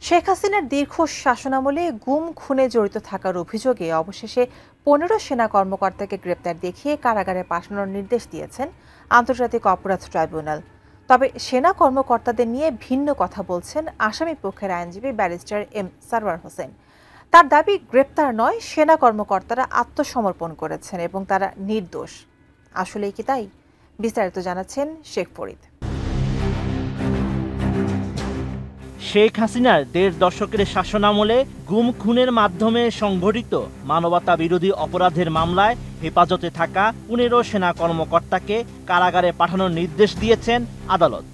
শেখ হাসিনার দীর্ঘ শাসনামলে গুম খুনে জড়িত থাকার অভিযোগে অবশেষে ১৫ সেনা কর্মকর্তাকে গ্রেপ্তার দেখিয়ে কারাগারে পাঠানোর নির্দেশ দিয়েছেন আন্তর্জাতিক অপরাধ ট্রাইব্যুনাল। তবে সেনা কর্মকর্তাদের নিয়ে ভিন্ন কথা বলছেন আসামি পক্ষের আইনজীবী ব্যারিস্টার এম সারওয়ার হোসেন। তার দাবি, গ্রেপ্তার নয়, সেনা কর্মকর্তারা আত্মসমর্পণ করেছেন এবং তারা নির্দোষ। আসলেই কি তাই? বিস্তারিত জানাচ্ছেন শেখ ফরিদ। শেখ হাসিনার ১.৫ দশকের শাসনামলে গুম খুনের মাধ্যমে সংঘটিত মানবতা বিরোধী অপরাধের মামলায় হেফাজতে থাকা ১৫ সেনা কর্মকর্তাকে কারাগারে পাঠানোর নির্দেশ দিয়েছেন আদালত।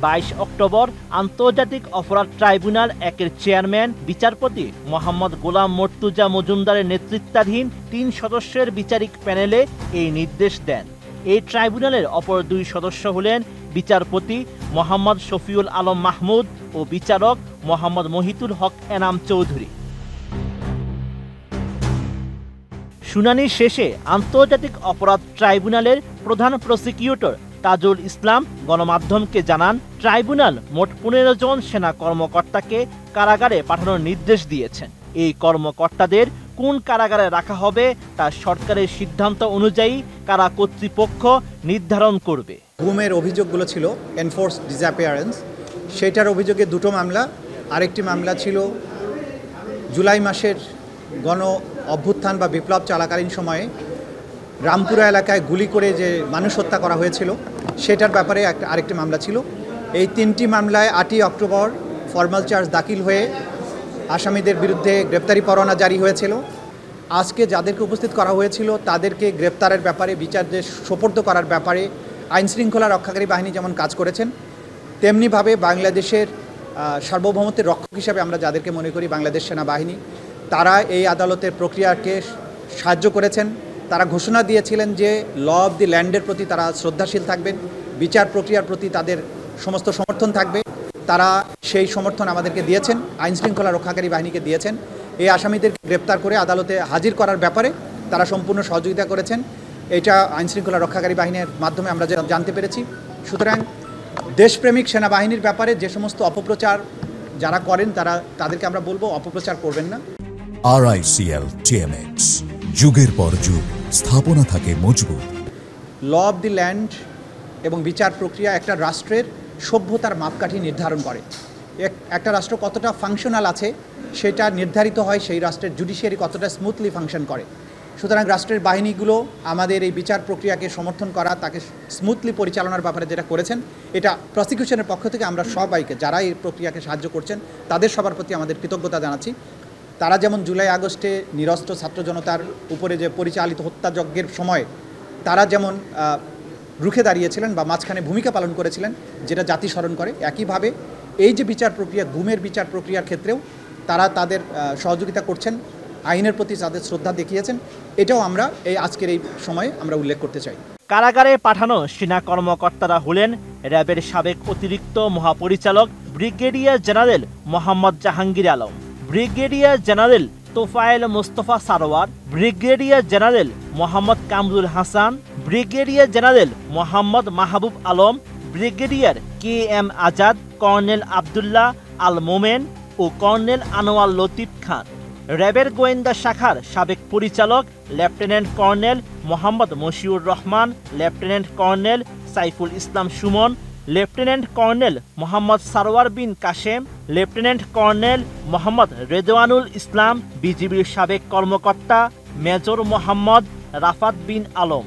২২ অক্টোবর আন্তর্জাতিক অপরাধ ট্রাইব্যুনাল ১-এর চেয়ারম্যান বিচারপতি মোহাম্মদ গোলাম মর্তুজা মজুমদারের নেতৃত্বাধীন ৩ সদস্যের বিচারিক প্যানেলে এই নির্দেশ দেন। এই ট্রাইব্যুনালের অপর ২ সদস্য হলেন বিচারপতি মোহাম্মদ শফিউল আলম মাহমুদ ও বিচারক মোহাম্মদ মহিতুল হক এনাম চৌধুরী। শুনানি শেষে আন্তর্জাতিক অপরাধ ট্রাইব্যুনালের প্রধান প্রসিকিউটর তাজুল ইসলাম গণমাধ্যমকে জানান, ট্রাইব্যুনাল মোট ১৫ জন সেনা কর্মকর্তাকে কারাগারে পাঠানোর নির্দেশ দিয়েছেন। এই কর্মকর্তাদের কোন কারাগারে রাখা হবে তা সরকারের সিদ্ধান্ত অনুযায়ী কারা কর্তৃপক্ষ নির্ধারণ করবে। গুমের অভিযোগগুলো ছিল এনফোর্সড ডিসঅ্যাপিয়ারেন্স, সেটার অভিযোগে 2টো মামলা। আরেকটি মামলা ছিল জুলাই মাসের গণ অভ্যুত্থান বা বিপ্লব চলাকালীন সময়ে রামপুরা এলাকায় গুলি করে যে মানুষ হত্যা করা হয়েছিল সেটার ব্যাপারে আরেকটি মামলা ছিল। এই 3টি মামলায় 8ই অক্টোবর ফর্মাল চার্জ দাখিল হয়ে আসামিদের বিরুদ্ধে গ্রেপ্তারি পরোয়ানা জারি হয়েছিল। আজকে যাদেরকে উপস্থিত করা হয়েছিল তাদেরকে গ্রেপ্তারের ব্যাপারে বিচারকে সোপর্দ করার ব্যাপারে আইনশৃঙ্খলা রক্ষাকারী বাহিনী যেমন কাজ করেছেন, তেমনিভাবে বাংলাদেশের সার্বভৌমত্বের রক্ষক হিসাবে আমরা যাদেরকে মনে করি বাংলাদেশ সেনাবাহিনী, তারা এই আদালতের প্রক্রিয়াকে সাহায্য করেছেন। তারা ঘোষণা দিয়েছিলেন যে ল অব দি ল্যান্ডের প্রতি তারা শ্রদ্ধাশীল থাকবেন, বিচার প্রক্রিয়ার প্রতি তাদের সমস্ত সমর্থন থাকবে। তারা সেই সমর্থন আমাদেরকে দিয়েছেন, আইনশৃঙ্খলা রক্ষাকারী বাহিনীকে দিয়েছেন। এই আসামিদেরকে গ্রেপ্তার করে আদালতে হাজির করার ব্যাপারে তারা সম্পূর্ণ সহযোগিতা করেছেন। এটা আইনশৃঙ্খলা রক্ষাকারী বাহিনীর মাধ্যমে আমরা জানতে পেরেছি। সুতরাং দেশপ্রেমিক সেনাবাহিনীর ব্যাপারে যে সমস্ত অপপ্রচার যারা করেন তাদেরকে আমরা বলবো অপপ্রচার করবেন না। RICL TMX, যুগের পর যুগ স্থাপনা থাকে মজবুত। ল অব দি ল্যান্ড এবং বিচার প্রক্রিয়া একটা রাষ্ট্রের সভ্যতার মাপকাঠি নির্ধারণ করে। একটা রাষ্ট্র কতটা ফাংশনাল আছে সেটা নির্ধারিত হয় সেই রাষ্ট্রের জুডিশিয়ারি কতটা স্মুথলি ফাংশন করে। সুতরাং রাষ্ট্রের বাহিনীগুলো আমাদের এই বিচার প্রক্রিয়াকে সমর্থন করা, তাকে স্মুথলি পরিচালনার ব্যাপারে যেটা করেছেন, এটা প্রসিকিউশনের পক্ষ থেকে আমরা সবাইকে যারা এই প্রক্রিয়াকে সাহায্য করছেন তাদের সবার প্রতি আমাদের কৃতজ্ঞতা জানাচ্ছি। তারা যেমন জুলাই আগস্টে নিরস্ত্র ছাত্র জনতার উপরে যে পরিচালিত হত্যাযজ্ঞের সময় তারা যেমন রুখে দাঁড়িয়েছিলেন বা মাঝখানে ভূমিকা পালন করেছিলেন, যেটা জাতি স্মরণ করে, একইভাবে এই যে বিচার প্রক্রিয়া, গুমের বিচার প্রক্রিয়ার ক্ষেত্রেও তারা তাদের সহযোগিতা করছেন, আইনের প্রতি তাদের শ্রদ্ধা দেখিয়েছেন। এটাও আমরা এই আজকের এই সময়ে আমরা উল্লেখ করতে চাই। কারাগারে পাঠানো সেনা কর্মকর্তারা হলেন র্যাবের সাবেক অতিরিক্ত মহাপরিচালক brigadier general Mohammad Jahangir Alam, brigadier general Tofail Mostafa Sarwar, brigadier general Mohammad Kamrul Hasan, brigadier general Mohammad Mahbub Alam, brigadier KM Azad, colonel Abdullah Al Momen ও কর্নেল আনোয়ার লতিফ খান। র্যাবের গোয়েন্দা শাখার সাবেক পরিচালক lieutenant colonel Mohammad Mashiur Rahman, lieutenant colonel Saiful Islam Sumon, lieutenant colonel Mohammad Sarwar Bin Kashem, lieutenant colonel Mohammad Redwanul Islam, বিজিবির সাবেক কর্মকর্তা মেজর মোহাম্মদ রাফাত বিন আলম।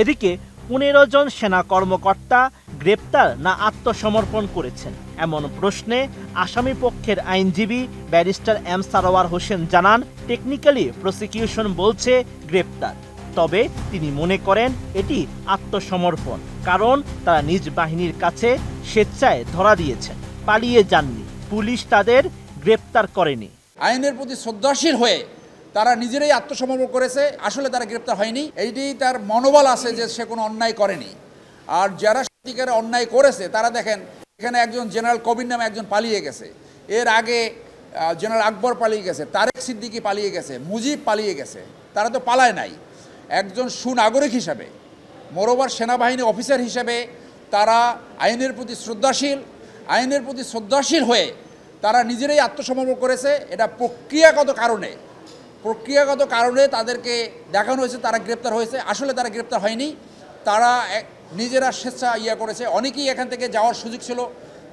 এদিকে ১৫ জন সেনা কর্মকর্তা গ্রেপ্তার না আত্মসমর্পণ করেছেন এমন প্রশ্নে আসামি পক্ষের আইনজীবী ব্যারিস্টার এম সারওয়ার হোসেন জানান, টেকনিক্যালি প্রসিকিউশন বলছে গ্রেপ্তার, তবে তিনি মনে করেন এটি আত্মসমর্পণ, কারণ তারা নিজ বাহিনীর কাছে স্বেচ্ছায় ধরা দিয়েছেন, পালিয়ে যাননি, পুলিশ তাদের গ্রেপ্তার করেনি। আইনের প্রতি শ্রদ্ধাশীল হয়ে তারা নিজেরাই আত্মসমর্পণ করেছে, আসলে তারা গ্রেপ্তার হয়নি। এইটি তার মনোবল আছে যে সে কোনো অন্যায় করেনি। আর যারা সত্যিকারে অন্যায় করেছে তারা দেখেন, এখানে একজন জেনারেল কবির নামে একজন পালিয়ে গেছে, এর আগে জেনারেল আকবর পালিয়ে গেছে, তারেক সিদ্দিকী পালিয়ে গেছে, মুজিব পালিয়ে গেছে, তারা তো পালায় নাই। একজন সুনাগরিক হিসাবে মোরওভার সেনাবাহিনী অফিসার হিসেবে তারা আইনের প্রতি শ্রদ্ধাশীল হয়ে তারা নিজেরাই আত্মসমর্পণ করেছে। এটা প্রক্রিয়াগত কারণে তাদেরকে দেখানো হয়েছে তারা গ্রেপ্তার হয়েছে, আসলে তারা গ্রেপ্তার হয়নি। তারা নিজেরা স্বেচ্ছা করেছে। অনেকেই এখান থেকে যাওয়ার সুযোগ ছিল,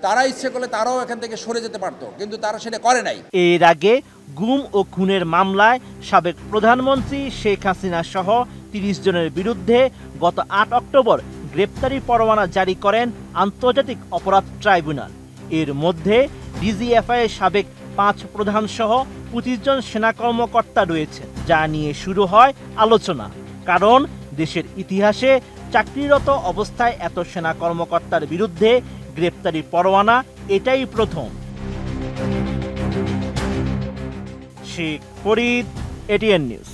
তারা ইচ্ছে করলে তারাও এখান থেকে সরে যেতে পারতো, কিন্তু তারা সেটা করে নাই। এর আগে গুম ও খুনের মামলায় সাবেক প্রধানমন্ত্রী শেখ হাসিনা সহ ৩০ জনের বিরুদ্ধে গত ৮ অক্টোবর গ্রেপ্তারি পরোয়ানা জারি করেন আন্তর্জাতিক অপরাধ ট্রাইব্যুনাল। এর মধ্যে ডিজিএফআই এর সাবেক ৫ প্রধান সহ ২৫ জন সেনা কর্মকর্তা রয়েছে, যা নিয়ে শুরু হয় আলোচনা। কারণ দেশের ইতিহাসে চাকরিরত অবস্থায় এত সেনা কর্মকর্তার বিরুদ্ধে গ্রেপ্তারি পরোয়ানা এটাই প্রথম। Sheikh Farid, ATN news.